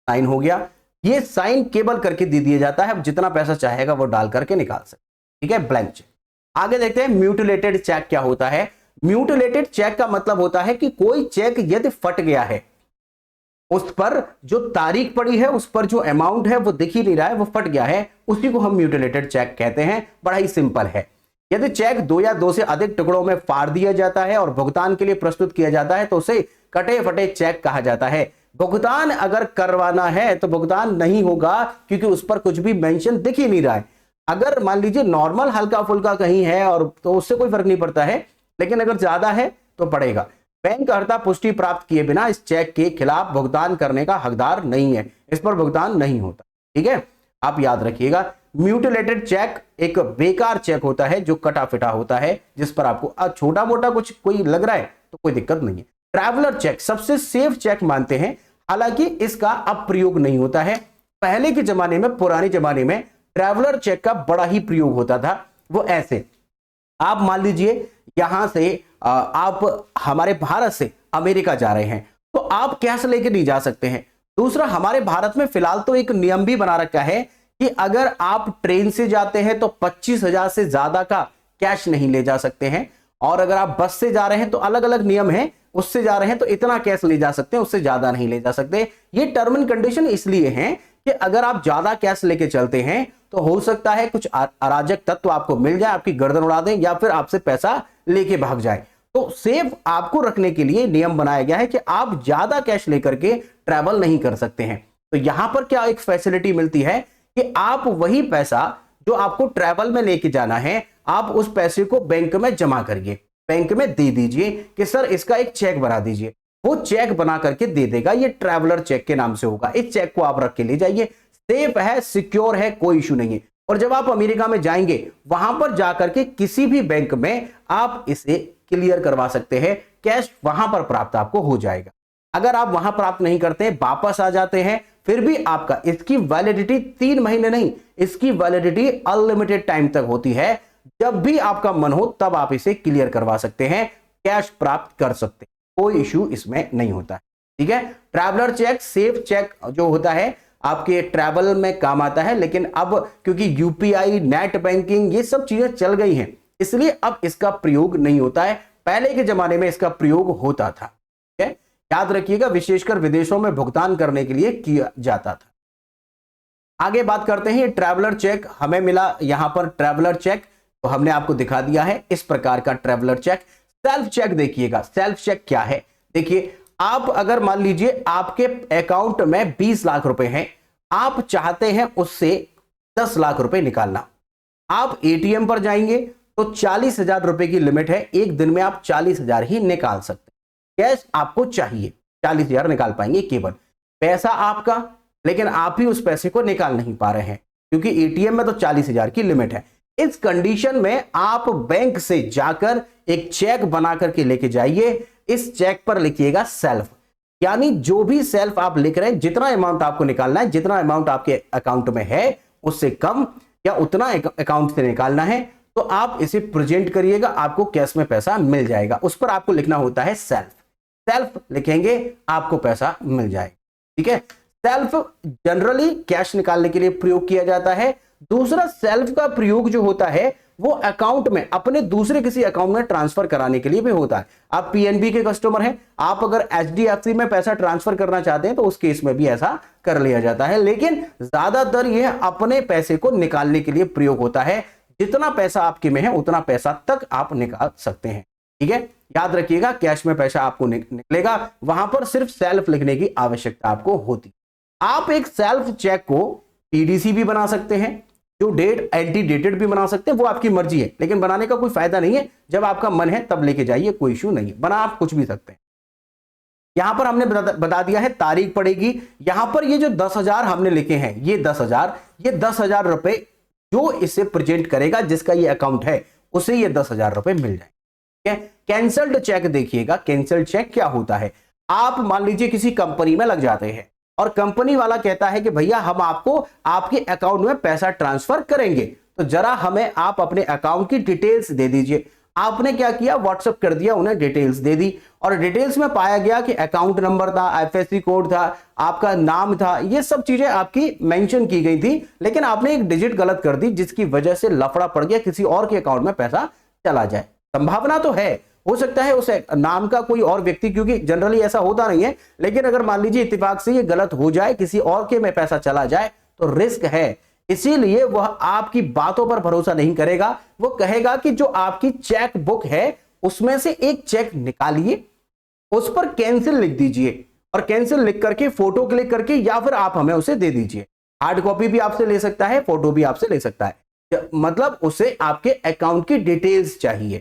साइन हो गया। ये साइन केवल करके दे दिया जाता है, अब जितना पैसा चाहेगा वो डाल करके निकाल सकते, ठीक है, ब्लैंक चेक। आगे देखते हैं म्यूटिलेटेड चेक क्या होता है। म्यूटिलेटेड चेक का मतलब होता है कि कोई चेक यदि फट गया है, उस पर जो तारीख पड़ी है, उस पर जो अमाउंट है वो दिख ही नहीं रहा है, वो फट गया है, उसी को हम म्यूटिलेटेड चेक कहते हैं। बड़ा ही सिंपल है। यदि चेक 2 या 2 से अधिक टुकड़ों में फाड़ दिया जाता है और भुगतान के लिए प्रस्तुत किया जाता है तो उसे कटे फटे चेक कहा जाता है। भुगतान अगर करवाना है तो भुगतान नहीं होगा, क्योंकि उस पर कुछ भी मेंशन दिख ही नहीं रहा है। अगर मान लीजिए नॉर्मल हल्का फुल्का कहीं है और तो उससे कोई फर्क नहीं पड़ता है, लेकिन अगर ज्यादा है तो पड़ेगा। बैंक अर्हता पुष्टि प्राप्त किए बिना इस चेक के खिलाफ भुगतान करने का हकदार नहीं है, इस पर भुगतान नहीं होता, ठीक है। आप याद रखिएगा, म्यूटिलेटेड चेक एक बेकार चेक होता है जो कटा फिटा होता है, जिस पर आपको छोटा मोटा कुछ कोई लग रहा है तो कोई दिक्कत नहीं है। ट्रैवलर चेक सबसे सेफ चेक मानते हैं, हालांकि इसका अब प्रयोग नहीं होता है। पहले के जमाने में, पुराने जमाने में ट्रैवलर चेक का बड़ा ही प्रयोग होता था। वो ऐसे, आप मान लीजिए यहां से आप हमारे भारत से अमेरिका जा रहे हैं तो आप कैश लेके नहीं जा सकते हैं। दूसरा, हमारे भारत में फिलहाल तो एक नियम भी बना रखा है कि अगर आप ट्रेन से जाते हैं तो 25,000 से ज्यादा का कैश नहीं ले जा सकते हैं, और अगर आप बस से जा रहे हैं तो अलग अलग नियम है, उससे जा रहे हैं तो इतना कैश ले जा सकते हैं, उससे ज्यादा नहीं ले जा सकते। ये टर्म एंड कंडीशन इसलिए है कि अगर आप ज्यादा कैश लेके चलते हैं तो हो सकता है कुछ अराजक तत्व आपको मिल जाए, आपकी गर्दन उड़ा दें या फिर आपसे पैसा लेके भाग जाए। तो सेफ आपको रखने के लिए नियम बनाया गया है कि आप ज्यादा कैश लेकर के ट्रैवल नहीं कर सकते हैं। तो यहां पर क्या एक फैसिलिटी मिलती है कि आप वही पैसा जो आपको ट्रैवल में लेके जाना है, आप उस पैसे को बैंक में जमा करिए, बैंक में दे दीजिए कि सर इसका एक चेक बना दीजिए। वो चेक बना करके दे देगा, ये ट्रैवलर चेक के नाम से होगा। इस चेक को आप रख के ले जाइए, सेफ है, सिक्योर है, कोई इशू नहीं है। और जब आप अमेरिका में जाएंगे वहां पर जाकर के किसी भी बैंक में आप इसे क्लियर करवा सकते हैं, कैश वहां पर प्राप्त आपको हो जाएगा। अगर आप वहां प्राप्त नहीं करते, वापस आ जाते हैं, फिर भी आपका इसकी वैलिडिटी 3 महीने नहीं, इसकी वैलिडिटी अनलिमिटेड टाइम तक होती है। जब भी आपका मन हो तब आप इसे क्लियर करवा सकते हैं, कैश प्राप्त कर सकते हैं, कोई इशू इसमें नहीं होता, ठीक है। ट्रैवलर चेक, सेफ चेक जो होता है आपके ट्रैवल में काम आता है, लेकिन अब क्योंकि यूपीआई, नेट बैंकिंग ये सब चीजें चल गई हैं, इसलिए अब इसका प्रयोग नहीं होता है। पहले के जमाने में इसका प्रयोग होता था, ठीक है। याद रखिएगा, विशेषकर विदेशों में भुगतान करने के लिए किया जाता था। आगे बात करते हैं, ट्रैवलर चेक हमें मिला यहां पर ट्रैवलर चेक, तो हमने आपको दिखा दिया है इस प्रकार का ट्रैवलर चेक। सेल्फ चेक देखिएगा, सेल्फ चेक क्या है। देखिए, आप अगर मान लीजिए आपके अकाउंट में 20 लाख रुपए हैं, आप चाहते हैं उससे 10 लाख रुपए निकालना, आप एटीएम पर जाएंगे तो 40,000 रुपए की लिमिट है, एक दिन में आप 40,000 ही निकाल सकते हैं। कैश आपको चाहिए, 40,000 निकाल पाएंगे केवल, पैसा आपका, लेकिन आप ही उस पैसे को निकाल नहीं पा रहे हैं क्योंकि एटीएम में तो 40,000 की लिमिट है। इस कंडीशन में आप बैंक से जाकर एक चेक बना करके लेके जाइए। इस चेक पर लिखिएगा सेल्फ, यानी जो भी सेल्फ आप लिख रहे हैं, जितना अमाउंट आपको निकालना है, जितना अमाउंट आपके अकाउंट में है उससे कम या उतना अकाउंट से निकालना है, तो आप इसे प्रेजेंट करिएगा, आपको कैश में पैसा मिल जाएगा। उस पर आपको लिखना होता है सेल्फ, सेल्फ लिखेंगे आपको पैसा मिल जाएगा, ठीक है। सेल्फ जनरली कैश निकालने के लिए प्रयोग किया जाता है। दूसरा, सेल्फ का प्रयोग जो होता है वो अकाउंट में अपने दूसरे किसी अकाउंट में ट्रांसफर कराने के लिए भी होता है। आप पीएनबी के कस्टमर हैं, आप अगर एचडीएफसी में पैसा ट्रांसफर करना चाहते हैं तो उस केस में भी ऐसा कर लिया जाता है, लेकिन ज्यादातर यह अपने पैसे को निकालने के लिए प्रयोग होता है। जितना पैसा आपके में है उतना पैसा तक आप निकाल सकते हैं, ठीक है। याद रखिएगा, कैश में पैसा आपको निकलेगा, वहां पर सिर्फ सेल्फ लिखने की आवश्यकता आपको होती। आप एक सेल्फ चेक को पीडीसी भी बना सकते हैं, जो डेट एंटी डेटेड भी बना सकते हैं, वो आपकी मर्जी है, लेकिन बनाने का कोई फायदा नहीं है। जब आपका मन है तब लेके जाइए, कोई इश्यू नहीं है, बना आप कुछ भी सकते हैं। यहां पर हमने बता दिया है तारीख पड़ेगी। यहां पर ये जो 10,000 हमने लिखे हैं, ये 10,000 रुपए जो इसे प्रेजेंट करेगा, जिसका ये अकाउंट है, उसे ये 10,000 रुपए मिल जाए। कैंसल्ड चेक देखिएगा, कैंसल्ड चेक क्या होता है। आप मान लीजिए किसी कंपनी में लग जाते हैं और कंपनी वाला कहता है कि भैया हम आपको आपके अकाउंट में पैसा ट्रांसफर करेंगे, तो जरा हमें आप अपने अकाउंट की डिटेल्स दे दीजिए। आपने क्या किया, व्हाट्सएप कर दिया, उन्हें डिटेल्स दे दी, और डिटेल्स में पाया गया कि अकाउंट नंबर था, आईएफएससी कोड था, आपका नाम था, ये सब चीजें आपकी मेंशन की गई थी, लेकिन आपने एक डिजिट गलत कर दी, जिसकी वजह से लफड़ा पड़ गया, किसी और के अकाउंट में पैसा चला जाए। संभावना तो है, हो सकता है उस नाम का कोई और व्यक्ति, क्योंकि जनरली ऐसा होता नहीं है, लेकिन अगर मान लीजिए इत्तेफाक से ये गलत हो जाए, किसी और के में पैसा चला जाए, तो रिस्क है। इसीलिए वह आपकी बातों पर भरोसा नहीं करेगा, वो कहेगा कि जो आपकी चेक बुक है उसमें से एक चेक निकालिए, उस पर कैंसिल लिख दीजिए, और कैंसिल लिख करके फोटो क्लिक करके या फिर आप हमें उसे दे दीजिए। हार्ड कॉपी भी आपसे ले सकता है, फोटो भी आपसे ले सकता है, मतलब उसे आपके अकाउंट की डिटेल्स चाहिए।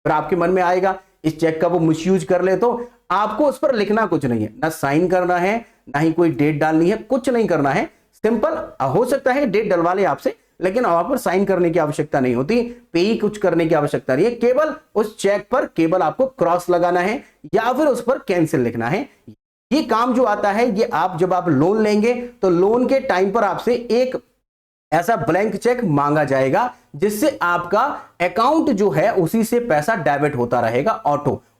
फिर आपके मन में आएगा इस चेक का वो मिसयूज कर ले, तो आपको उस पर लिखना कुछ नहीं है, ना साइन करना है, ना ही कोई डेट डालनी है, कुछ नहीं करना है। सिंपल, हो सकता है डेट डलवा ले आपसे, लेकिन वहां पर साइन करने की आवश्यकता नहीं होती, पे कुछ करने की आवश्यकता नहीं है, केवल उस चेक पर केवल आपको क्रॉस लगाना है या फिर उस पर कैंसिल लिखना है। ये काम जो आता है, ये आप जब आप लोन लेंगे तो लोन के टाइम पर आपसे एक ऐसा ब्लैंक चेक मांगा जाएगा, जिससे आपका अकाउंट जो है उसी से पैसा डेबिट होता रहेगा।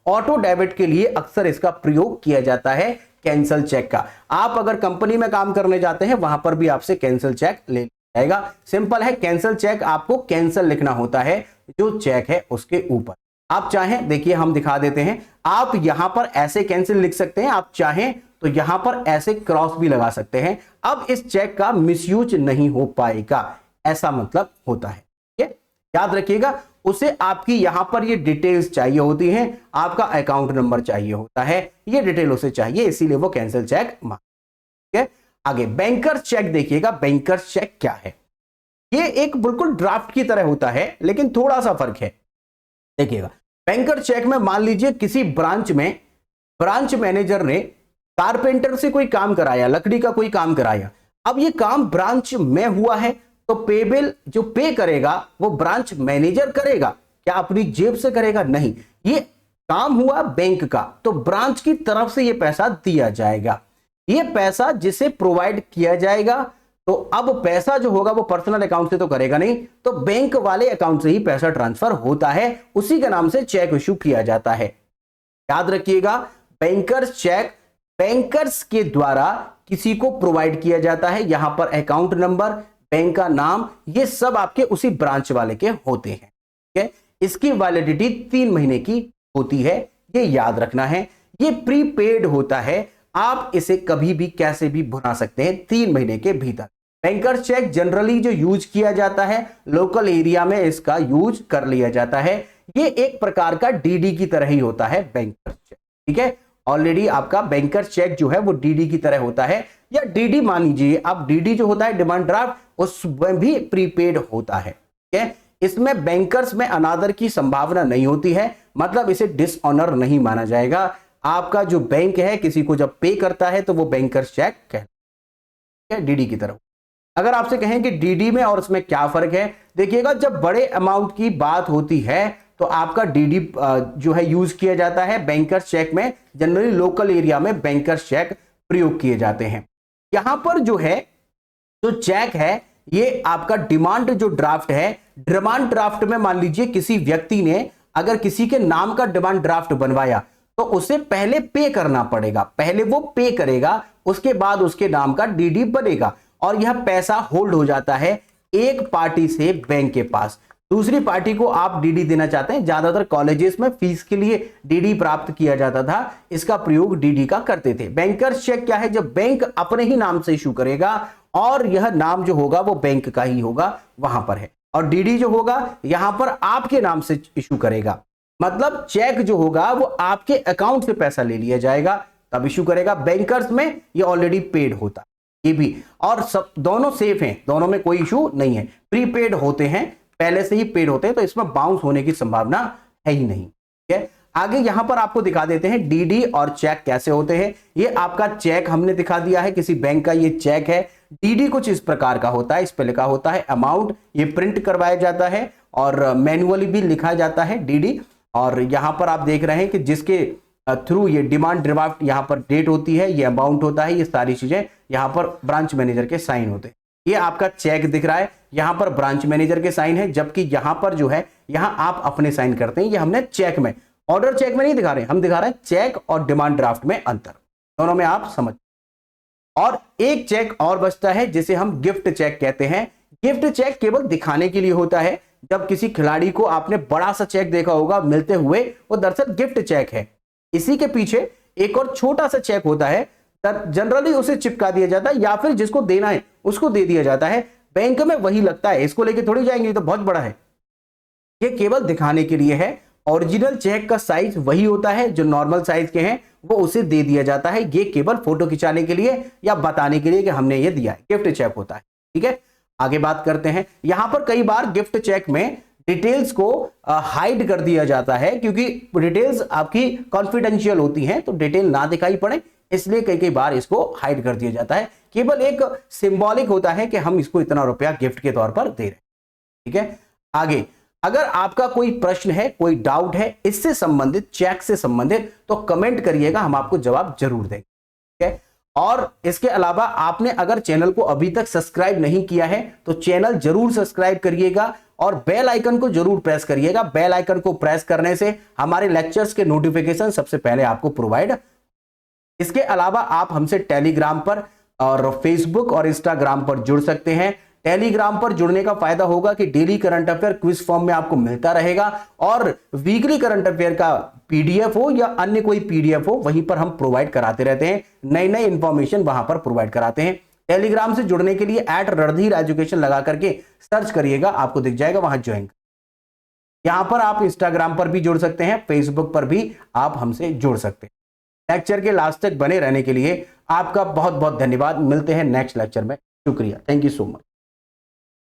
ऑटो डेबिट के लिए अक्सर इसका प्रयोग किया जाता है कैंसल चेक का। आप अगर कंपनी में काम करने जाते हैं, वहां पर भी आपसे कैंसल चेक ले जाएगा। सिंपल है, कैंसल चेक आपको कैंसल लिखना होता है जो चेक है उसके ऊपर। आप चाहें, देखिए हम दिखा देते हैं, आप यहां पर ऐसे कैंसिल लिख सकते हैं, आप चाहें तो यहां पर ऐसे क्रॉस भी लगा सकते हैं। अब इस चेक का मिसयूज नहीं हो पाएगा, ऐसा मतलब होता है। ठीक है, याद रखिएगा, उसे आपकी यहां पर ये डिटेल्स चाहिए होती हैं, आपका अकाउंट नंबर चाहिए होता है, ये डिटेल उसे चाहिए, इसीलिए वो कैंसिल चेक मांगता है। ठीक है, आगे बैंकर्स चेक देखिएगा। बैंकर्स चेक क्या है? ये एक बिल्कुल ड्राफ्ट की तरह होता है, लेकिन थोड़ा सा फर्क है। देखिएगा, बैंकर चेक में मान लीजिए किसी ब्रांच में ब्रांच मैनेजर ने कारपेंटर से कोई काम कराया, लकड़ी का कोई काम कराया। अब ये काम ब्रांच में हुआ है, तो पेबल जो पे करेगा वो ब्रांच मैनेजर करेगा, क्या अपनी जेब से करेगा? नहीं, ये काम हुआ बैंक का, तो ब्रांच की तरफ से ये पैसा दिया जाएगा। ये पैसा जिसे प्रोवाइड किया जाएगा, तो अब पैसा जो होगा वो पर्सनल अकाउंट से तो करेगा नहीं, तो बैंक वाले अकाउंट से ही पैसा ट्रांसफर होता है, उसी के नाम से चेक इश्यू किया जाता है। याद रखिएगा, बैंकर्स चेक बैंकर्स के द्वारा किसी को प्रोवाइड किया जाता है। यहां पर अकाउंट नंबर, बैंक का नाम, ये सब आपके उसी ब्रांच वाले के होते हैं। ठीक है, इसकी वैलिडिटी 3 महीने की होती है, ये याद रखना है। ये प्रीपेड होता है, आप इसे कभी भी कैसे भी भुना सकते हैं 3 महीने के भीतर। बैंकर्स चेक जनरली जो यूज किया जाता है, लोकल एरिया में इसका यूज कर लिया जाता है। ये एक प्रकार का डीडी की तरह ही होता है बैंकर्स चेक। ठीक है, ऑलरेडी आपका बैंकर्स चेक जो है वो डीडी की तरह होता है, या डीडी मान लीजिए। अब डीडी जो होता है डिमांड ड्राफ्ट, उसमें भी प्रीपेड होता है। ठीक है, इसमें बैंकर्स में अनादर की संभावना नहीं होती है, मतलब इसे डिसऑनर नहीं माना जाएगा। आपका जो बैंक है किसी को जब पे करता है तो वो बैंकर्स चेक कहलाता है, डीडी की तरह। अगर आपसे कहें कि डीडी में और उसमें क्या फर्क है, देखिएगा, जब बड़े अमाउंट की बात होती है तो आपका डीडी जो है यूज किया जाता है। बैंकर्स चेक में जनरली लोकल एरिया में बैंकर्स चेक प्रयोग किए जाते हैं। यहां पर जो है जो चेक है, ये आपका डिमांड जो ड्राफ्ट है, डिमांड ड्राफ्ट में मान लीजिए किसी व्यक्ति ने अगर किसी के नाम का डिमांड ड्राफ्ट बनवाया, तो उसे पहले पे करना पड़ेगा, पहले वो पे करेगा, उसके बाद उसके नाम का डीडी बनेगा, और यह पैसा होल्ड हो जाता है एक पार्टी से बैंक के पास। दूसरी पार्टी को आप डीडी देना चाहते हैं। ज्यादातर कॉलेजेस में फीस के लिए डीडी प्राप्त किया जाता था, इसका प्रयोग डीडी का करते थे। बैंकर्स चेक क्या है? जब बैंक अपने ही नाम से इशू करेगा और यह नाम जो होगा वो बैंक का ही होगा, वहां पर है। और डीडी जो होगा यहां पर आपके नाम से इशू करेगा, मतलब चेक जो होगा वो आपके अकाउंट से पैसा ले लिया जाएगा तब इशू करेगा। बैंकर्स में ये ऑलरेडी पेड होता, ये भी, और सब दोनों सेफ हैं, दोनों में कोई इशू नहीं है। प्रीपेड होते हैं, पहले से ही पेड होते हैं, तो इसमें बाउंस होने की संभावना है ही नहीं। ठीक है, आगे यहां पर आपको दिखा देते हैं डीडी और चेक कैसे होते हैं। ये आपका चेक हमने दिखा दिया है, किसी बैंक का ये चेक है। डीडी कुछ इस प्रकार का होता है, इस पे लिखा होता है अमाउंट, ये प्रिंट करवाया जाता है और मैनुअली भी लिखा जाता है डीडी। और यहां पर आप देख रहे हैं कि जिसके थ्रू ये डिमांड ड्राफ्ट यहां पर डेट होती है, ये अमाउंट होता है, ये सारी चीजें यहां पर ब्रांच मैनेजर के साइन होते हैं। ये आपका चेक दिख रहा है, यहां पर ब्रांच मैनेजर के साइन है, जबकि यहां पर जो है यहां आप अपने साइन करते हैं। ये हमने चेक में, ऑर्डर चेक में नहीं दिखा रहे, हम दिखा रहे हैं चेक और डिमांड ड्राफ्ट में अंतर, दोनों में आप समझ। और एक चेक और बचता है जिसे हम गिफ्ट चेक कहते हैं। गिफ्ट चेक केवल दिखाने के लिए होता है। जब किसी खिलाड़ी को आपने बड़ा सा चेक देखा होगा मिलते हुए, वो दरअसल गिफ्ट चेक है। इसी के पीछे एक और छोटा सा चेक होता है, जनरली उसे चिपका दिया जाता है या फिर जिसको देना है उसको दे दिया जाता है। बैंक में वही लगता है, इसको लेके थोड़ी जाएंगे, तो बहुत बड़ा है। ये केवल दिखाने के लिए है। ओरिजिनल चेक का साइज वही होता है जो नॉर्मल साइज के हैं, वो उसे दे दिया जाता है। ये केवल फोटो खिंचाने के लिए या बताने के लिए कि हमने ये दिया है, गिफ्ट चेक होता है। ठीक है, आगे बात करते हैं। यहां पर कई बार गिफ्ट चेक में डिटेल्स को हाइड कर दिया जाता है, क्योंकि डिटेल्स आपकी कॉन्फिडेंशियल होती हैं, तो डिटेल ना दिखाई पड़े, इसलिए कई बार इसको हाइड कर दिया जाता है। केवल एक सिंबॉलिक होता है कि हम इसको इतना रुपया गिफ्ट के तौर पर दे रहे हैं। ठीक है, आगे अगर आपका कोई प्रश्न है, कोई डाउट है इससे संबंधित, चेक से संबंधित, तो कमेंट करिएगा, हम आपको जवाब जरूर देंगे। ठीक है, और इसके अलावा आपने अगर चैनल को अभी तक सब्सक्राइब नहीं किया है तो चैनल जरूर सब्सक्राइब करिएगा और बेल आइकन को जरूर प्रेस करिएगा। बेल आइकन को प्रेस करने से हमारे लेक्चर्स के नोटिफिकेशन सबसे पहले आपको प्रोवाइड। इसके अलावा आप हमसे टेलीग्राम पर और फेसबुक और इंस्टाग्राम पर जुड़ सकते हैं। टेलीग्राम पर जुड़ने का फायदा होगा कि daily current affair quiz form में आपको मिलता रहेगा, और वीकली करंट अफेयर का पीडीएफ हो या अन्य कोई पीडीएफ हो, वहीं पर हम प्रोवाइड कराते रहते हैं। नई नई इंफॉर्मेशन वहां पर प्रोवाइड कराते हैं। टेलीग्राम से जुड़ने के लिए @रणधीर एजुकेशन लगा करके सर्च करिएगा, आपको दिख जाएगा, वहां ज्वाइन। यहां पर आप इंस्टाग्राम पर भी जुड़ सकते हैं, फेसबुक पर भी आप हमसे जुड़ सकते हैं। लेक्चर के लास्ट तक बने रहने के लिए आपका बहुत बहुत धन्यवाद। मिलते हैं नेक्स्ट लेक्चर में। शुक्रिया, थैंक यू सो मच।